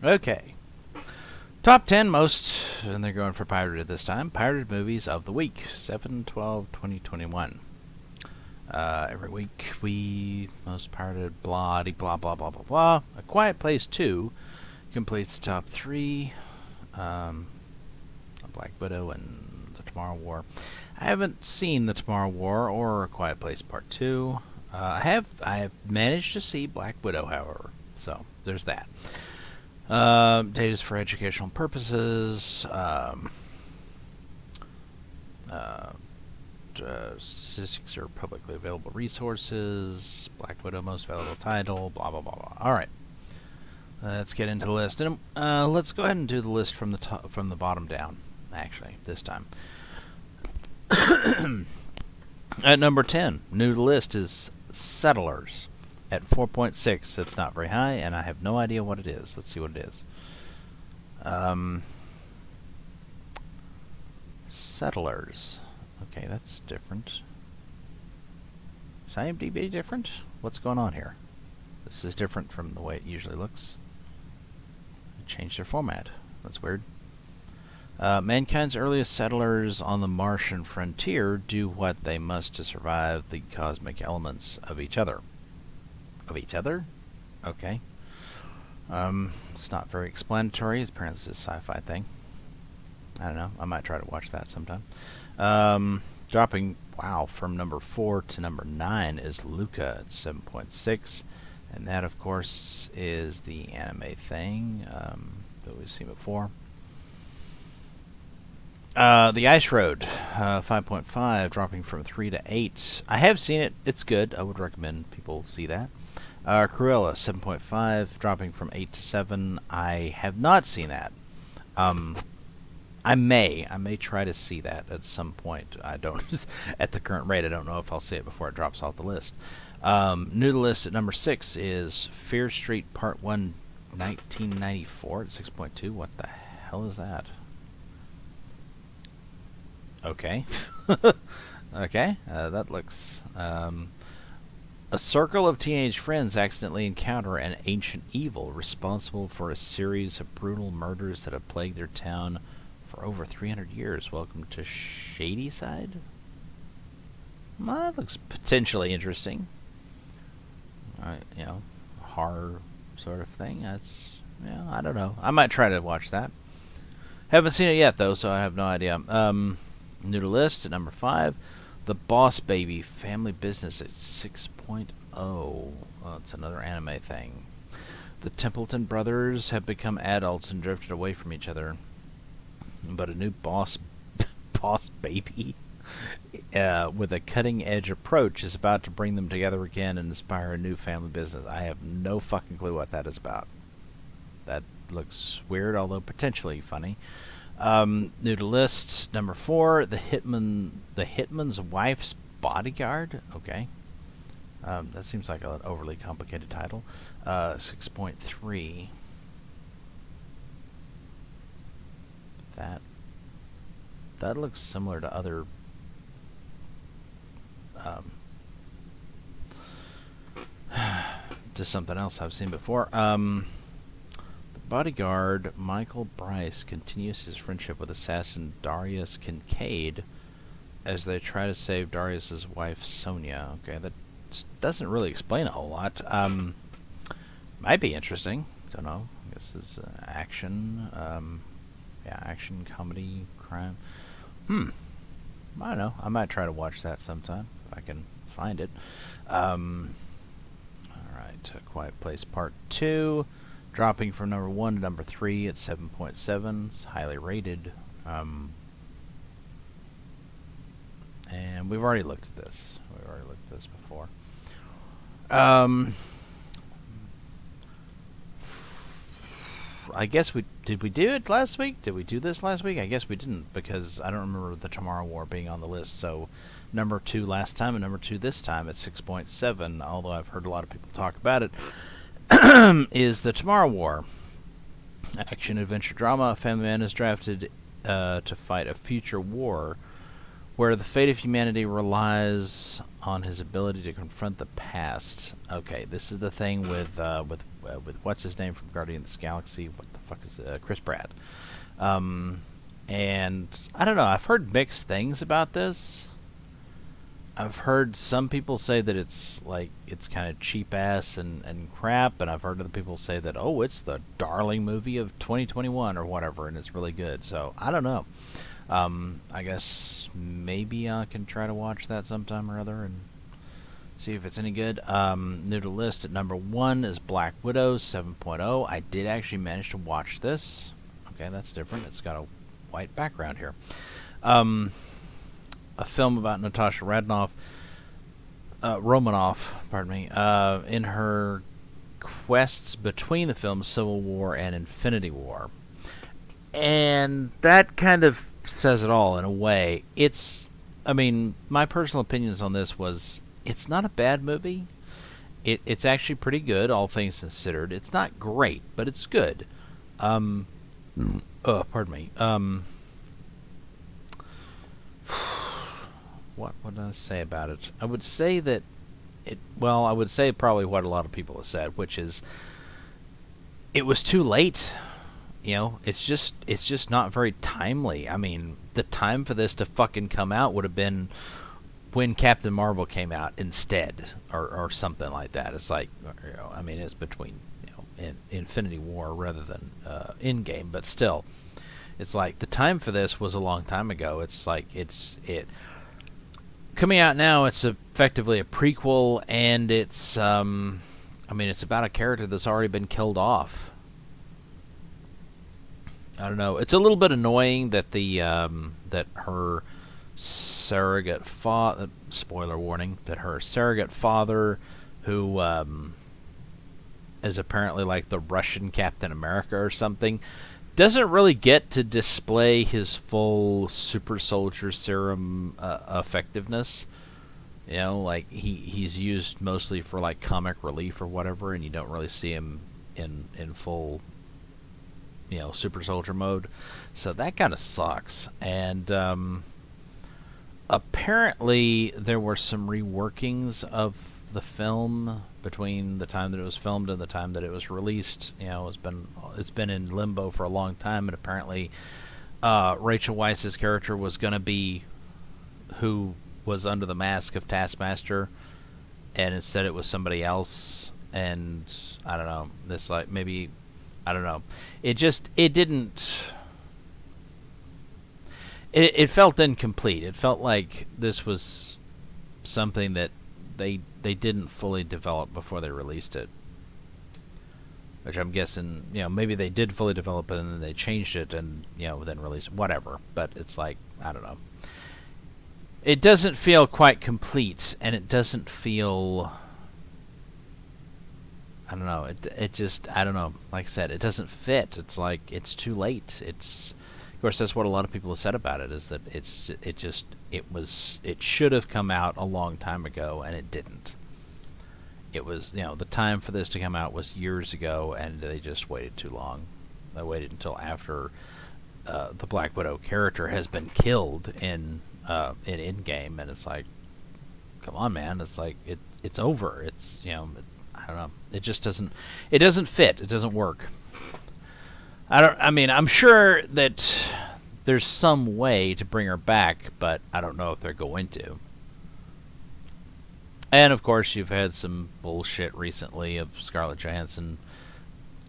Okay. Top 10 most, and they're going for pirated this time, pirated movies of the week, 7/12/2021. Every week we most pirated blah blah blah blah blah blah. A Quiet Place 2 completes the top 3. Black Widow and The Tomorrow War. I haven't seen The Tomorrow War or A Quiet Place Part 2. I have managed to see Black Widow, however, so there's that. Data is for educational purposes. Statistics are publicly available resources. Black Widow most valuable title. Blah blah blah blah. All right, let's get into the list, and let's go ahead and do the list from the top, from the bottom down. Actually, this time. At number 10, new to the list is Settlers. At 4.6, it's not very high, and I have no idea what it is. Let's see what it is. Settlers. Okay, that's different. Is IMDb different? What's going on here? This is different from the way it usually looks. They changed their format. That's weird. Mankind's earliest settlers on the Martian frontier do what they must to survive the cosmic elements of each other. Of each other? Okay. It's not very explanatory. Apparently it's a sci-fi thing. I don't know. I might try to watch that sometime. Dropping, wow, from number 4 to number 9 is Luca at 7.6. And that, of course, is the anime thing that we've seen before. The Ice Road, 5.5, dropping from 3 to 8. I have seen it. It's good. I would recommend people see that. Cruella, 7.5, dropping from 8 to 7. I have not seen that. I may try to see that at some point. I don't, at the current rate, I don't know if I'll see it before it drops off the list. New to the list at number 6 is Fear Street Part 1, 1994 at 6.2. What the hell is that? Okay. Okay, that looks... a circle of teenage friends accidentally encounter an ancient evil responsible for a series of brutal murders that have plagued their town for over 300 years. Welcome to Shadyside? Well, that looks potentially interesting. You know, horror sort of thing. That's, yeah, I don't know. I might try to watch that. Haven't seen it yet, though, so I have no idea. New to list at number 5, The Boss Baby Family Business at 6.0. Oh, it's another anime thing. The Templeton brothers have become adults and drifted away from each other, but a new boss baby with a cutting-edge approach is about to bring them together again and inspire a new family business. I have no fucking clue what that is about. That looks weird, although potentially funny. New to list, number 4, The Hitman's Wife's Bodyguard. Okay. That seems like an overly complicated title. 6.3. That looks similar to other to something else I've seen before. Bodyguard Michael Bryce continues his friendship with assassin Darius Kincaid as they try to save Darius's wife Sonia. Okay, that doesn't really explain a whole lot. Might be interesting. Don't know. I guess it's action. Yeah, action, comedy, crime. I don't know. I might try to watch that sometime if I can find it. All right, A Quiet Place Part 2. Dropping from number 1 to number 3 at 7.7. It's highly rated. And we've already looked at this. We've already looked at this before. I guess did we do it last week? Did we do this last week? I guess we didn't, because I don't remember The Tomorrow War being on the list. So number 2 last time and number 2 this time at 6.7, although I've heard a lot of people talk about it. Is The Tomorrow War. Action adventure drama. A family man is drafted to fight a future war where the fate of humanity relies on his ability to confront the past. Okay, this is the thing with what's his name from Guardians of the Galaxy? What the fuck is Chris Pratt? And I don't know. I've heard mixed things about this. I've heard some people say that it's kind of cheap ass and crap, and I've heard other people say that it's the darling movie of 2021 or whatever, and it's really good. So I don't know. I guess maybe I can try to watch that sometime or other and see if it's any good. New to list at number 1 is Black Widow 7.0. I did actually manage to watch this. Okay, that's different. It's got a white background here. A film about Natasha Romanoff, pardon me, in her quests between the films Civil War and Infinity War. And that kind of says it all in a way. My personal opinions on this was, it's not a bad movie. It's actually pretty good, all things considered. It's not great, but it's good. Pardon me. What would I say about it? I would say that I would say probably what a lot of people have said, which is it was too late. It's just not very timely. I mean, the time for this to fucking come out would have been when Captain Marvel came out instead, or something like that. It's like, it's between, in Infinity War rather than Endgame, but still, it's like the time for this was a long time ago. It's like coming out now. It's effectively a prequel, and it's it's about a character that's already been killed off. I don't know. It's a little bit annoying that that her surrogate father, spoiler warning, that her surrogate father, who is apparently like the Russian Captain America or something, doesn't really get to display his full super soldier serum effectiveness. He's used mostly for like comic relief or whatever, and you don't really see him in full super soldier mode. So that kind of sucks. And apparently there were some reworkings of the film between the time that it was filmed and the time that it was released. It's been in limbo for a long time, and apparently Rachel Weisz's character was going to be who was under the mask of Taskmaster, and instead it was somebody else. And I don't know, I don't know. It felt incomplete. It felt like this was something that they didn't fully develop before they released it. Which I'm guessing, maybe they did fully develop it and then they changed it and, then released it. Whatever. But it's like, I don't know. It doesn't feel quite complete, and it doesn't feel... I don't know. It just, I don't know. Like I said, it doesn't fit. It's like, it's too late. Of course, that's what a lot of people have said about it, is that it should have come out a long time ago, and it didn't. It was, the time for this to come out was years ago, and they just waited too long. They waited until after the Black Widow character has been killed in Endgame, and it's like, come on, man. It's like, it's over. It's, I don't know. It just doesn't fit. It doesn't work. I'm sure that there's some way to bring her back, but I don't know if they're going to. And of course, you've had some bullshit recently of Scarlett Johansson.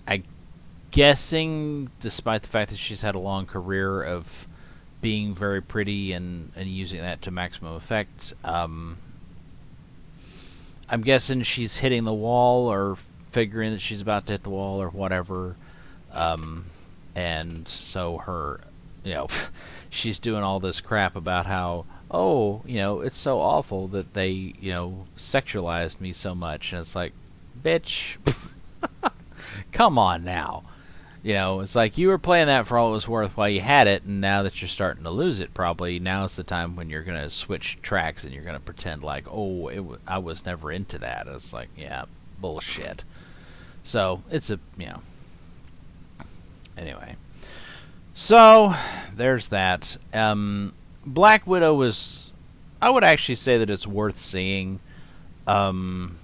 I'm guessing, despite the fact that she's had a long career of being very pretty and using that to maximum effect, I'm guessing she's hitting the wall, or figuring that she's about to hit the wall, or whatever. And so her, she's doing all this crap about how, it's so awful that they, sexualized me so much. And it's like, bitch, come on now. It's like, you were playing that for all it was worth while you had it, and now that you're starting to lose it, probably now's the time when you're going to switch tracks and you're going to pretend like, I was never into that. It's like, yeah, bullshit. So, it's Anyway. So, there's that. Black Widow was, I would actually say that it's worth seeing. Um,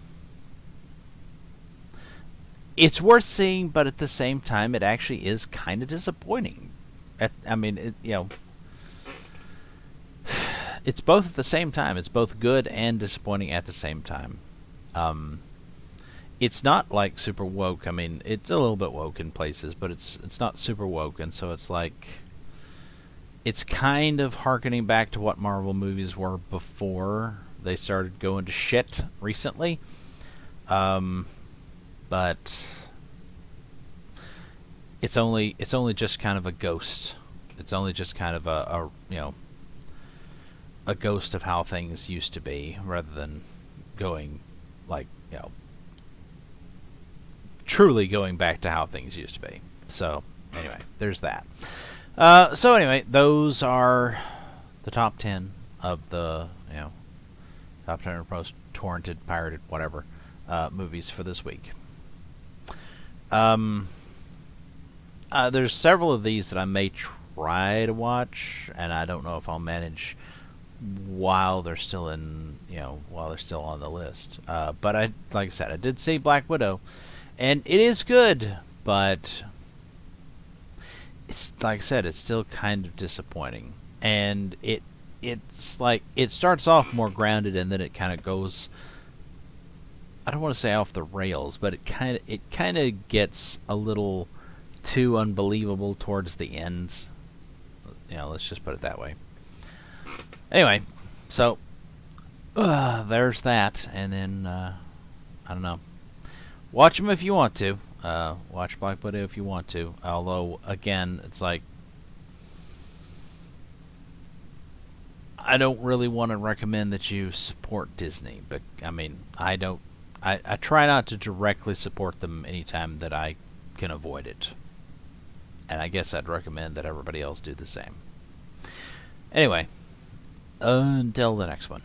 it's worth seeing, but at the same time, it actually is kind of disappointing. I mean, it's both at the same time. It's both good and disappointing at the same time. Um, it's not like super woke. I mean, it's a little bit woke in places, but it's not super woke, and so it's like it's kind of harkening back to what Marvel movies were before they started going to shit recently. Um, but it's only just kind of a ghost. It's only just kind of a a ghost of how things used to be, rather than going like truly going back to how things used to be. So anyway, there's that. So anyway, those are the top 10 of the top 10 most torrented, pirated, whatever movies for this week. There's several of these that I may try to watch, and I don't know if I'll manage while they're still while they're still on the list. But like I said, I did see Black Widow, and it is good, but it's like I said, it's still kind of disappointing, and it's like it starts off more grounded, and then it kind of goes. I don't want to say off the rails, but it kind of gets a little too unbelievable towards the end. Let's just put it that way. Anyway, so there's that, and then I don't know. Watch them if you want to. Watch Black Widow if you want to. Although, again, it's like I don't really want to recommend that you support Disney, but I mean, I don't. I try not to directly support them anytime that I can avoid it. And I guess I'd recommend that everybody else do the same. Anyway, until the next one.